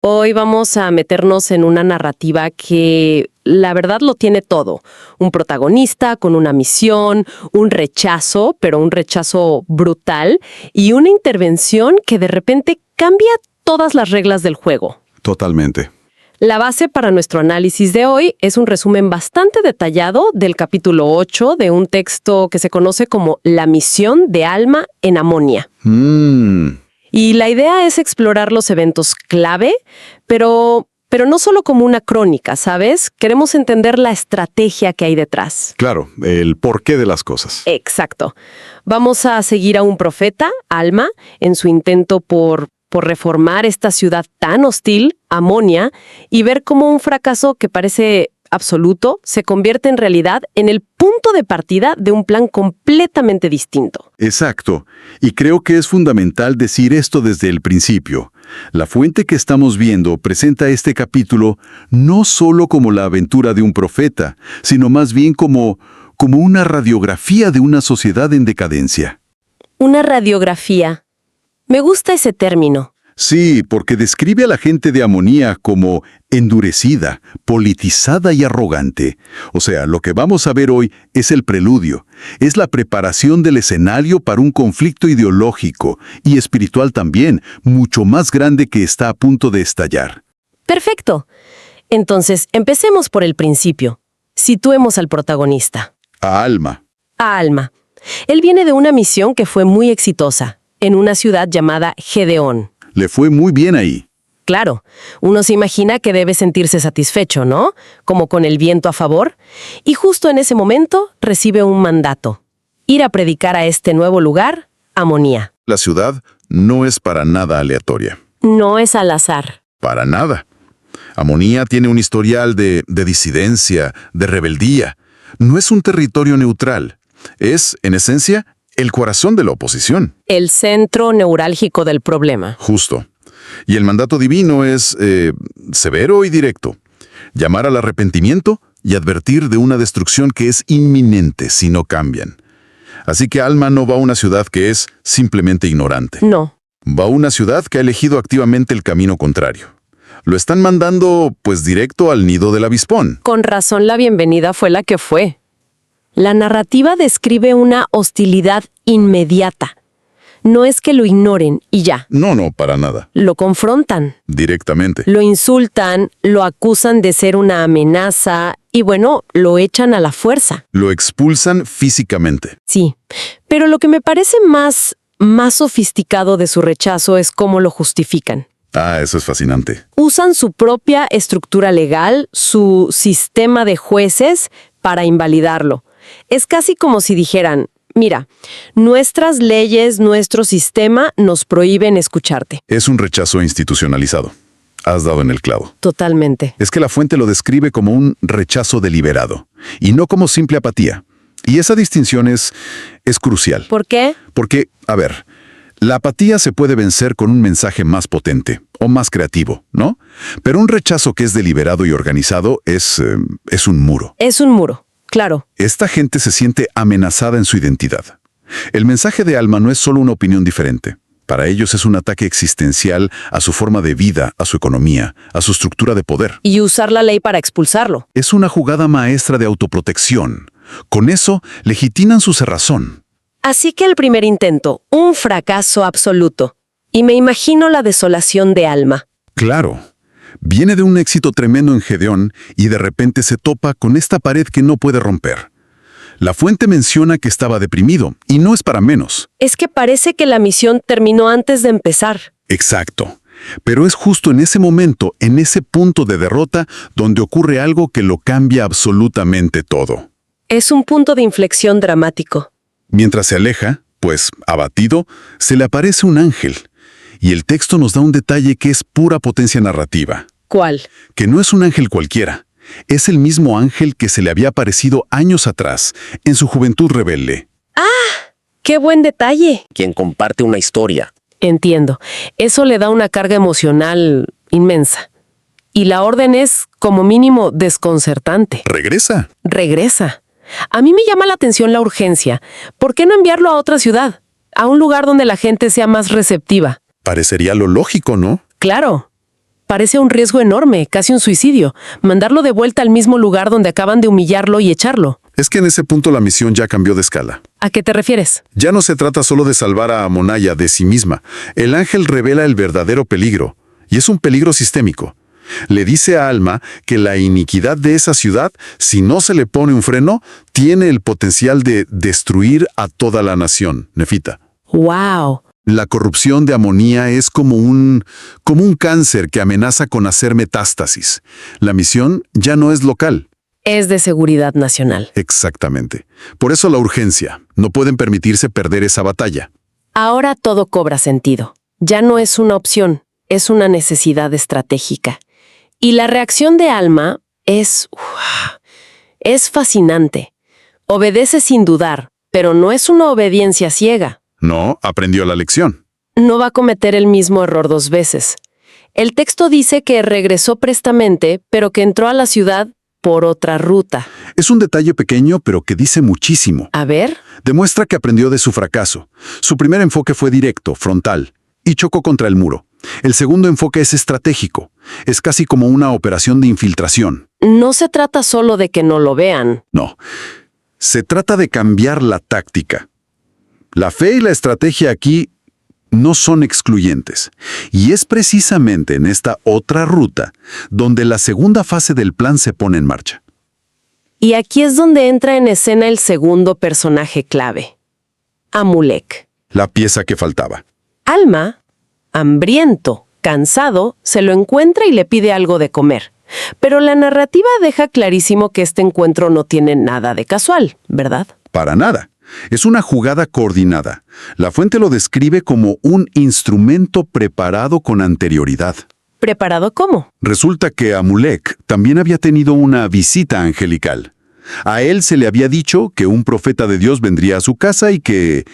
Hoy vamos a meternos en una narrativa que la verdad lo tiene todo. Un protagonista con una misión, un rechazo, pero un rechazo brutal, y una intervención que de repente cambia todas las reglas del juego. Totalmente. La base para nuestro análisis de hoy es un resumen bastante detallado del capítulo 8 de un texto que se conoce como La misión de Alma en Amonia. Y la idea es explorar los eventos clave, pero no solo como una crónica, ¿sabes? Queremos entender la estrategia que hay detrás. Claro, el porqué de las cosas. Exacto. Vamos a seguir a un profeta, Alma, en su intento por reformar esta ciudad tan hostil, Amonia, y ver cómo un fracaso que parece absoluto se convierte en realidad en el punto de partida de un plan completamente distinto. Exacto. Y creo que es fundamental decir esto desde el principio. La fuente que estamos viendo presenta este capítulo no solo como la aventura de un profeta, sino más bien como una radiografía de una sociedad en decadencia. Una radiografía. Me gusta ese término. Sí, porque describe a la gente de Amonia como endurecida, politizada y arrogante. O sea, lo que vamos a ver hoy es el preludio, es la preparación del escenario para un conflicto ideológico y espiritual también, mucho más grande que está a punto de estallar. Perfecto. Entonces, empecemos por el principio. Situemos al protagonista. A Alma. A Alma. Él viene de una misión que fue muy exitosa, en una ciudad llamada Gedeón. Le fue muy bien ahí. Claro, uno se imagina que debe sentirse satisfecho, ¿no? Como con el viento a favor. Y justo en ese momento recibe un mandato. Ir a predicar a este nuevo lugar, Amonia. La ciudad no es para nada aleatoria. No es al azar. Para nada. Amonia tiene un historial de disidencia, de rebeldía. No es un territorio neutral. Es, en esencia, el corazón de la oposición. El centro neurálgico del problema. Justo. Y el mandato divino es severo y directo. Llamar al arrepentimiento y advertir de una destrucción que es inminente si no cambian. Así que Alma no va a una ciudad que es simplemente ignorante. No. Va a una ciudad que ha elegido activamente el camino contrario. Lo están mandando, pues, directo al nido del avispón. Con razón la bienvenida fue la que fue. La narrativa describe una hostilidad inmediata. No es que lo ignoren y ya. No, para nada. Lo confrontan. Directamente. Lo insultan, lo acusan de ser una amenaza y bueno, lo echan a la fuerza. Lo expulsan físicamente. Sí, pero lo que me parece más sofisticado de su rechazo es cómo lo justifican. Eso es fascinante. Usan su propia estructura legal, su sistema de jueces, para invalidarlo. Es casi como si dijeran, mira, nuestras leyes, nuestro sistema nos prohíben escucharte. Es un rechazo institucionalizado. Has dado en el clavo. Totalmente. Es que la fuente lo describe como un rechazo deliberado, y no como simple apatía. Y esa distinción es crucial. ¿Por qué? Porque, a ver, la apatía se puede vencer con un mensaje más potente o más creativo, ¿no? Pero un rechazo que es deliberado y organizado es un muro. Es un muro. Claro. Esta gente se siente amenazada en su identidad. El mensaje de Alma no es solo una opinión diferente. Para ellos es un ataque existencial a su forma de vida, a su economía, a su estructura de poder. Y usar la ley para expulsarlo. Es una jugada maestra de autoprotección. Con eso, legitiman su cerrazón. Así que el primer intento, un fracaso absoluto. Y me imagino la desolación de Alma. Claro. Viene de un éxito tremendo en Gedeón y de repente se topa con esta pared que no puede romper. La fuente menciona que estaba deprimido, y no es para menos. Es que parece que la misión terminó antes de empezar. Exacto. Pero es justo en ese momento, en ese punto de derrota, donde ocurre algo que lo cambia absolutamente todo. Es un punto de inflexión dramático. Mientras se aleja, pues, abatido, se le aparece un ángel. Y el texto nos da un detalle que es pura potencia narrativa. ¿Cuál? Que no es un ángel cualquiera. Es el mismo ángel que se le había aparecido años atrás, en su juventud rebelde. ¡Ah! ¡Qué buen detalle! Quien comparte una historia. Entiendo. Eso le da una carga emocional inmensa. Y la orden es, como mínimo, desconcertante. ¿Regresa? Regresa. A mí me llama la atención la urgencia. ¿Por qué no enviarlo a otra ciudad? A un lugar donde la gente sea más receptiva. Parecería lo lógico, ¿no? Claro. Parece un riesgo enorme, casi un suicidio. Mandarlo de vuelta al mismo lugar donde acaban de humillarlo y echarlo. Es que en ese punto la misión ya cambió de escala. ¿A qué te refieres? Ya no se trata solo de salvar a Amonaya de sí misma. El ángel revela el verdadero peligro, y es un peligro sistémico. Le dice a Alma que la iniquidad de esa ciudad, si no se le pone un freno, tiene el potencial de destruir a toda la nación, Nefita. ¡Wow! La corrupción de Amonía es como un cáncer que amenaza con hacer metástasis. La misión ya no es local. Es de seguridad nacional. Exactamente. Por eso la urgencia. No pueden permitirse perder esa batalla. Ahora todo cobra sentido. Ya no es una opción, es una necesidad estratégica. Y la reacción de Alma es fascinante. Obedece sin dudar, pero no es una obediencia ciega. No, aprendió la lección. No va a cometer el mismo error 2 veces. El texto dice que regresó prestamente, pero que entró a la ciudad por otra ruta. Es un detalle pequeño, pero que dice muchísimo. A ver. Demuestra que aprendió de su fracaso. Su primer enfoque fue directo, frontal, y chocó contra el muro. El segundo enfoque es estratégico. Es casi como una operación de infiltración. No se trata solo de que no lo vean. No. Se trata de cambiar la táctica. La fe y la estrategia aquí no son excluyentes. Y es precisamente en esta otra ruta donde la segunda fase del plan se pone en marcha. Y aquí es donde entra en escena el segundo personaje clave. Amulek. La pieza que faltaba. Alma, hambriento, cansado, se lo encuentra y le pide algo de comer. Pero la narrativa deja clarísimo que este encuentro no tiene nada de casual, ¿verdad? Para nada. Es una jugada coordinada. La fuente lo describe como un instrumento preparado con anterioridad. ¿Preparado cómo? Resulta que Amulek también había tenido una visita angelical. A él se le había dicho que un profeta de Dios vendría a su casa y que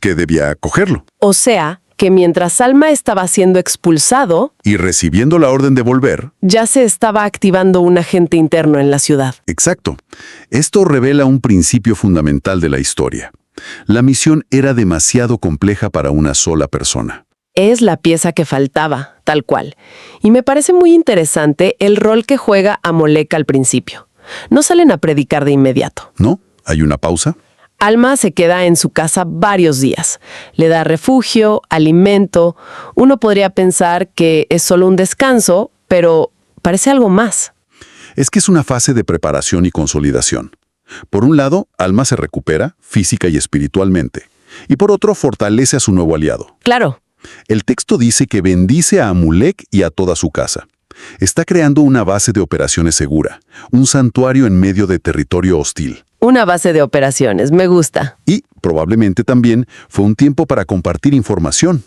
debía acogerlo. O sea, que mientras Alma estaba siendo expulsado, Y recibiendo la orden de volver. ya se estaba activando un agente interno en la ciudad. Exacto. Esto revela un principio fundamental de la historia. La misión era demasiado compleja para una sola persona. Es la pieza que faltaba, tal cual. Y me parece muy interesante el rol que juega Amolek al principio. No salen a predicar de inmediato. ¿No? ¿Hay una pausa? Alma se queda en su casa varios días. Le da refugio, alimento. Uno podría pensar que es solo un descanso, pero parece algo más. Es que es una fase de preparación y consolidación. Por un lado, Alma se recupera física y espiritualmente. Y por otro, fortalece a su nuevo aliado. Claro. El texto dice que bendice a Amulek y a toda su casa. Está creando una base de operaciones segura, un santuario en medio de territorio hostil. Una base de operaciones, me gusta. Y, probablemente también, fue un tiempo para compartir información.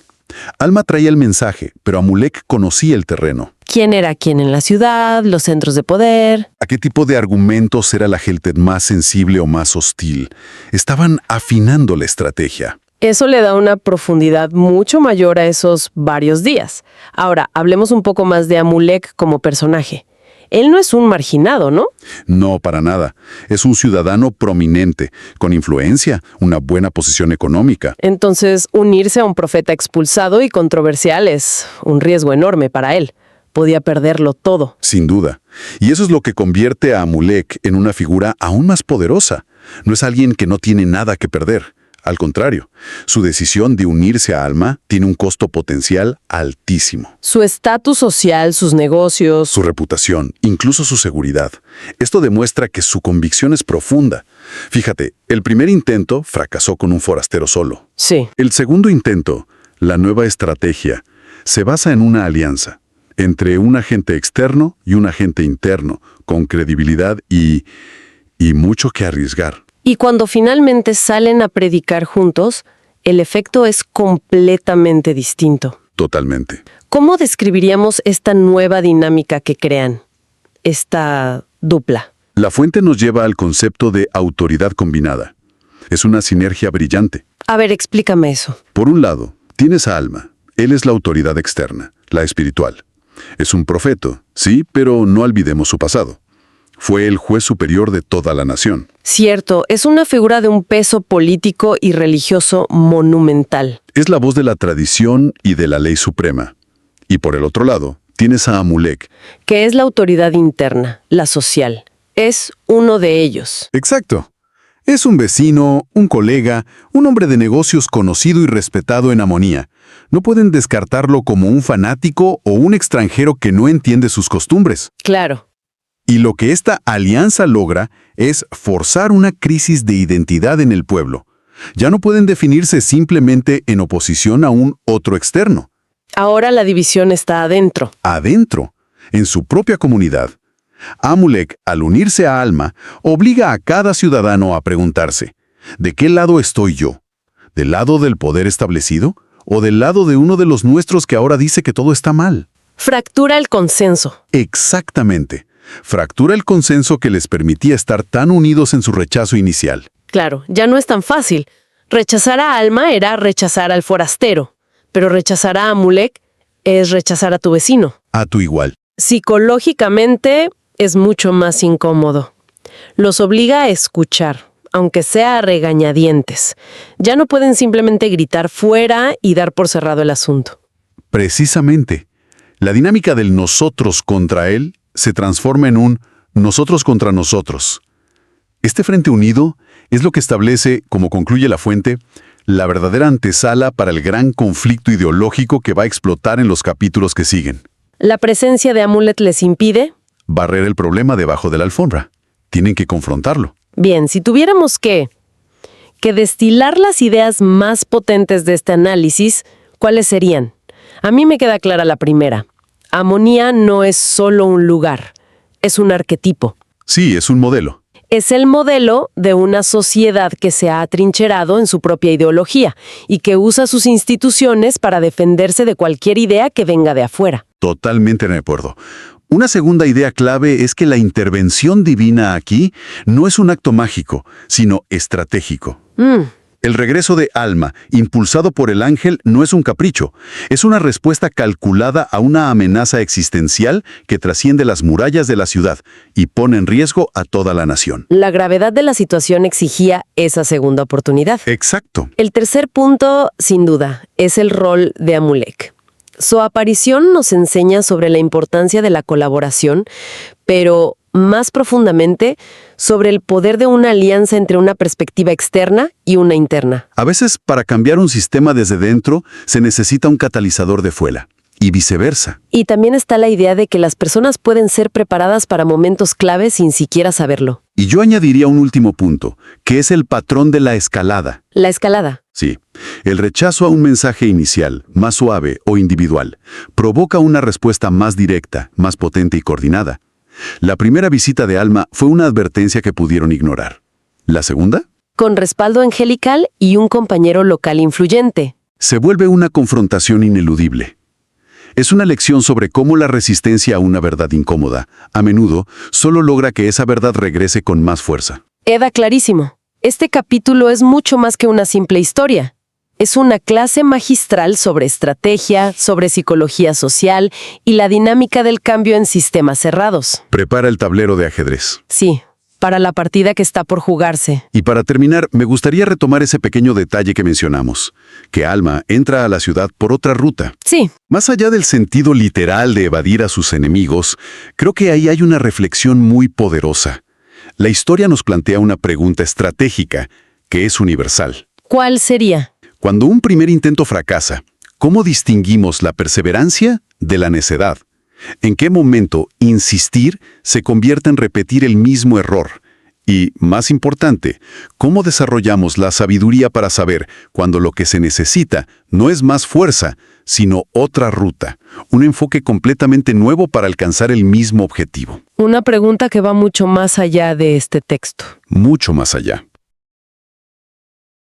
Alma traía el mensaje, pero Amulek conocía el terreno. ¿Quién era quién en la ciudad? ¿Los centros de poder? ¿A qué tipo de argumentos era la gente más sensible o más hostil? Estaban afinando la estrategia. Eso le da una profundidad mucho mayor a esos varios días. Ahora, hablemos un poco más de Amulek como personaje. Él no es un marginado, ¿no? No, para nada. Es un ciudadano prominente, con influencia, una buena posición económica. Entonces, unirse a un profeta expulsado y controversial es un riesgo enorme para él. Podía perderlo todo. Sin duda. Y eso es lo que convierte a Amulek en una figura aún más poderosa. No es alguien que no tiene nada que perder. Al contrario, su decisión de unirse a Alma tiene un costo potencial altísimo. Su estatus social, sus negocios... Su reputación, incluso su seguridad. Esto demuestra que su convicción es profunda. Fíjate, el primer intento fracasó con un forastero solo. Sí. El segundo intento, la nueva estrategia, se basa en una alianza entre un agente externo y un agente interno, con credibilidad y mucho que arriesgar. Y cuando finalmente salen a predicar juntos, el efecto es completamente distinto. Totalmente. ¿Cómo describiríamos esta nueva dinámica que crean? Esta dupla. La fuente nos lleva al concepto de autoridad combinada. Es una sinergia brillante. A ver, explícame eso. Por un lado, tienes a Alma. Él es la autoridad externa, la espiritual. Es un profeta, sí, pero no olvidemos su pasado. Fue el juez superior de toda la nación. Cierto, es una figura de un peso político y religioso monumental. Es la voz de la tradición y de la ley suprema. Y por el otro lado, tienes a Amulek. Que es la autoridad interna, la social. Es uno de ellos. Exacto. Es un vecino, un colega, un hombre de negocios conocido y respetado en Amonía. No pueden descartarlo como un fanático o un extranjero que no entiende sus costumbres. Claro. Y lo que esta alianza logra es forzar una crisis de identidad en el pueblo. Ya no pueden definirse simplemente en oposición a un otro externo. Ahora la división está adentro. Adentro, en su propia comunidad. Amulek, al unirse a Alma, obliga a cada ciudadano a preguntarse, ¿de qué lado estoy yo? ¿Del lado del poder establecido? ¿O del lado de uno de los nuestros que ahora dice que todo está mal? Fractura el consenso. Exactamente. Fractura el consenso que les permitía estar tan unidos en su rechazo inicial. Claro, ya no es tan fácil. Rechazar a Alma era rechazar al forastero, pero rechazar a Amulek es rechazar a tu vecino. A tu igual. Psicológicamente es mucho más incómodo. Los obliga a escuchar, aunque sea a regañadientes. Ya no pueden simplemente gritar fuera y dar por cerrado el asunto. Precisamente. La dinámica del nosotros contra él se transforma en un nosotros contra nosotros. Este frente unido es lo que establece, como concluye la fuente, la verdadera antesala para el gran conflicto ideológico que va a explotar en los capítulos que siguen. La presencia de Amulet les impide. Barrer el problema debajo de la alfombra. Tienen que confrontarlo. Bien, si tuviéramos que destilar las ideas más potentes de este análisis, ¿cuáles serían? A mí me queda clara la primera. Amonía no es solo un lugar, es un arquetipo. Sí, es un modelo. Es el modelo de una sociedad que se ha atrincherado en su propia ideología y que usa sus instituciones para defenderse de cualquier idea que venga de afuera. Totalmente de acuerdo. Una segunda idea clave es que la intervención divina aquí no es un acto mágico, sino estratégico. El regreso de Alma, impulsado por el ángel, no es un capricho. Es una respuesta calculada a una amenaza existencial que trasciende las murallas de la ciudad y pone en riesgo a toda la nación. La gravedad de la situación exigía esa segunda oportunidad. Exacto. El tercer punto, sin duda, es el rol de Amulek. Su aparición nos enseña sobre la importancia de la colaboración, pero más profundamente sobre el poder de una alianza entre una perspectiva externa y una interna. A veces, para cambiar un sistema desde dentro, se necesita un catalizador de fuera, y viceversa. Y también está la idea de que las personas pueden ser preparadas para momentos clave sin siquiera saberlo. Y yo añadiría un último punto, que es el patrón de la escalada. La escalada. Sí, el rechazo a un mensaje inicial, más suave o individual, provoca una respuesta más directa, más potente y coordinada. La primera visita de Alma fue una advertencia que pudieron ignorar. ¿La segunda? Con respaldo angelical y un compañero local influyente. Se vuelve una confrontación ineludible. Es una lección sobre cómo la resistencia a una verdad incómoda, a menudo, solo logra que esa verdad regrese con más fuerza. Queda clarísimo. Este capítulo es mucho más que una simple historia. Es una clase magistral sobre estrategia, sobre psicología social y la dinámica del cambio en sistemas cerrados. Prepara el tablero de ajedrez. Sí, para la partida que está por jugarse. Y para terminar, me gustaría retomar ese pequeño detalle que mencionamos, que Alma entra a la ciudad por otra ruta. Sí. Más allá del sentido literal de evadir a sus enemigos, creo que ahí hay una reflexión muy poderosa. La historia nos plantea una pregunta estratégica, que es universal. ¿Cuál sería? Cuando un primer intento fracasa, ¿cómo distinguimos la perseverancia de la necedad? ¿En qué momento insistir se convierte en repetir el mismo error? Y, más importante, ¿cómo desarrollamos la sabiduría para saber cuando lo que se necesita no es más fuerza, sino otra ruta, un enfoque completamente nuevo para alcanzar el mismo objetivo? Una pregunta que va mucho más allá de este texto. Mucho más allá.